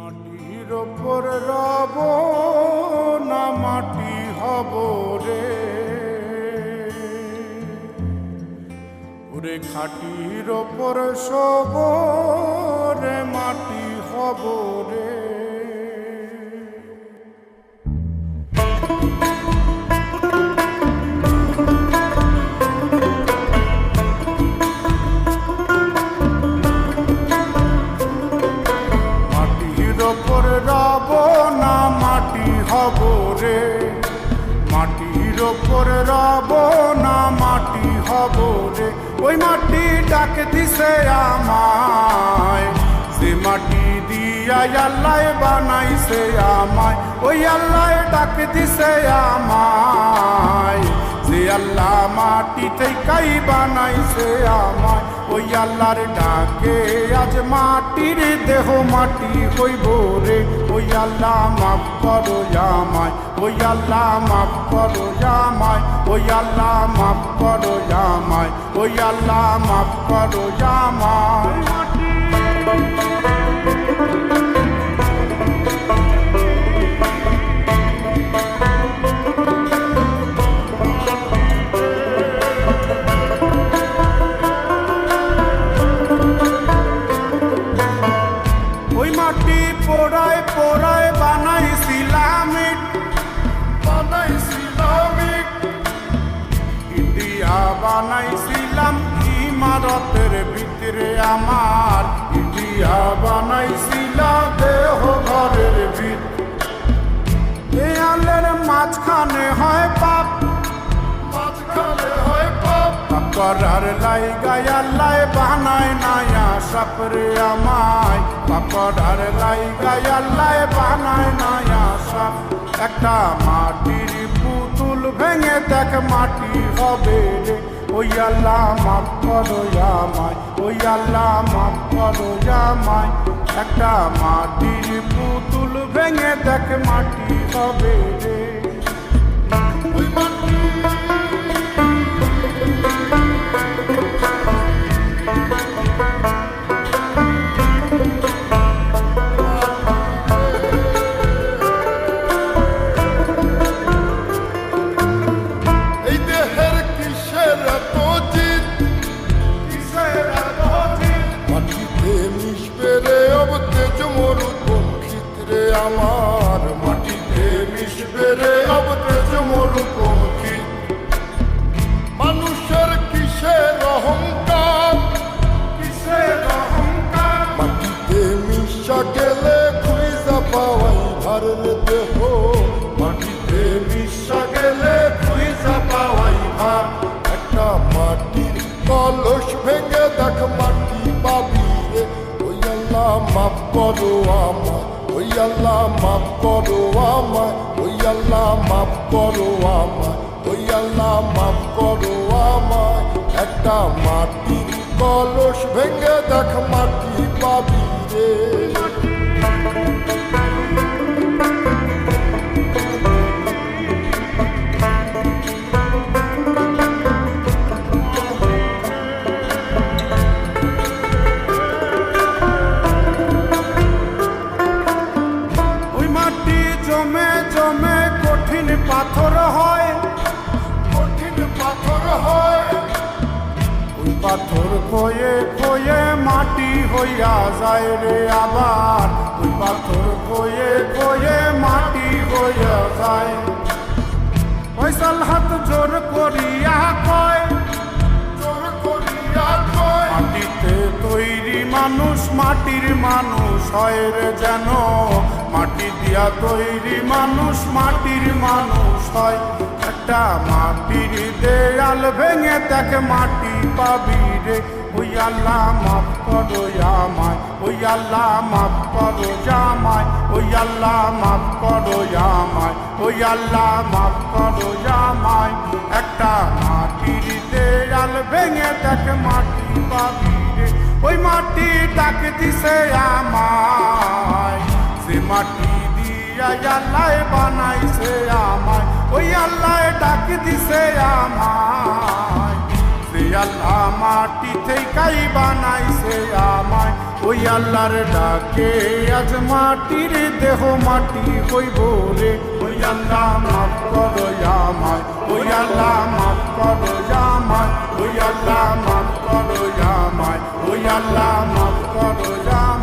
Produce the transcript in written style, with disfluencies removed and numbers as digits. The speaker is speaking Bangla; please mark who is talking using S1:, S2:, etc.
S1: মাটির ওপর রব না মাটি হব রে, ওরে খাটির ওপর সব রে মাটি হব রে। মাটির ওপর রব না মাটি হব রে, ওই মাটি ডাক দিছে আমায়, সে মাটি দিয়া আল্লাহ বানাইছে আমায়, ওই আল্লাহ ডাক দিছে আমায়, যে আল্লাহ মাটি থেকেই বানাইছে আমায়, ওই আল্লাহর ডাকে আজ মাটির দেহ মাটি হইব রে, ওই আল্লাহ মাফ করো আমায়, ওই আল্লাহ মাফ করো আমায়, ওই আল্লাহ মাফ করো আমায়, ওই আল্লাহ মাফ করো আমায়। পোড়ায় পোড়ায় বানাইছিলাম ইন্ডিয়া বানাইছিলাম ইমারতের ভিতরে আমার, ইন্ডিয়া বানাইছিলাম দেহ ঘরের ভিতরে, দেয়ালের মাঝখানে হয় পাপ, মাঝখানে হয় পাপ, করার লাইগায় আল্লাহ বানায় নায়া সাপরে আমায়, করার লাইগায় আল্লাহ বানায় নায়া সাপ। একটা মাটির পুতুল ভেঙে দেখ মাটি হবে রে, ওই আল্লাহ মাফ করো আমায়, ওই আল্লাহ মাফ করো আমায়। একটা মাটির পুতুল ভেঙে দেখ মাটি হবে রে, ওই মাটি আমার, মাটিতে মিশবে রে অবতেজ মরুপক্ষী। মানুষের কিসের অহংকার, কিসের অহংকার, মাটিতে মিশা গেলে খুঁজা পাওয়াই ভারের দেহ, মাটিতে মিশা গেলে খুঁজা পাওয়াই ভার। একটা মাটির কলস ভেঙে দেখ মাটি পাবি রে, ওই আল্লাহ মাফ করো আমায়, ওই আল্লাহ মাফ করো আমায়, ওই আল্লাহ মাফ করো আমায়, ওই আল্লাহ মাফ করো আমায়। একটা মাটির কলস ভেঙে দেখ মাটি পাবি রে। জমে জমে কঠিন পাথর হয়, কঠিন পাথর হয়, ওই পাথর খয়ে খয়ে মাটি হইয়া যায় রে আবার, ওই পাথর খয়ে খয়ে মাটি হইয়া যায়। ফয়সাল হাত জোর করিয়া কয়, জোর করিয়া কয়, মাটিতে তৈরি মানুষ মাটির মানুষ হয় রে যেন, মাটি দিয়া তৈরি মানুষ মাটির মানুষ হয়। একটা মাটির দেয়াল ভেঙে দেখ মাটি পাবি রে, ওই আল্লাহ মাফ করো আমায়, ওই আল্লাহ মাফ করো আমায়, ওই আল্লাহ মাফ করো আমায়, ওই আল্লাহ মাফ করো আমায়। একটা মাটির দেয়াল ভেঙে দেখ মাটি পাবি রে, ওই মাটি ডাক দিছে আমায়, সে মাটি দিয়া আল্লাহ বানাইছে আমায়, ওই আল্লাহ ডাক দিছে আমায়, সে আল্লাহ মাটি থেকেই বানাইছে আমায়, ওই আল্লাহর ডাকে আজ মাটির দেহ মাটি হইব রে। ওই আল্লাহ মাফ করো আমায়, ওই আল্লাহ মাফ করো আমায়, ওই আল্লাহ মাফ করো আমায়, ওই আল্লাহ মাফ করো আমায়।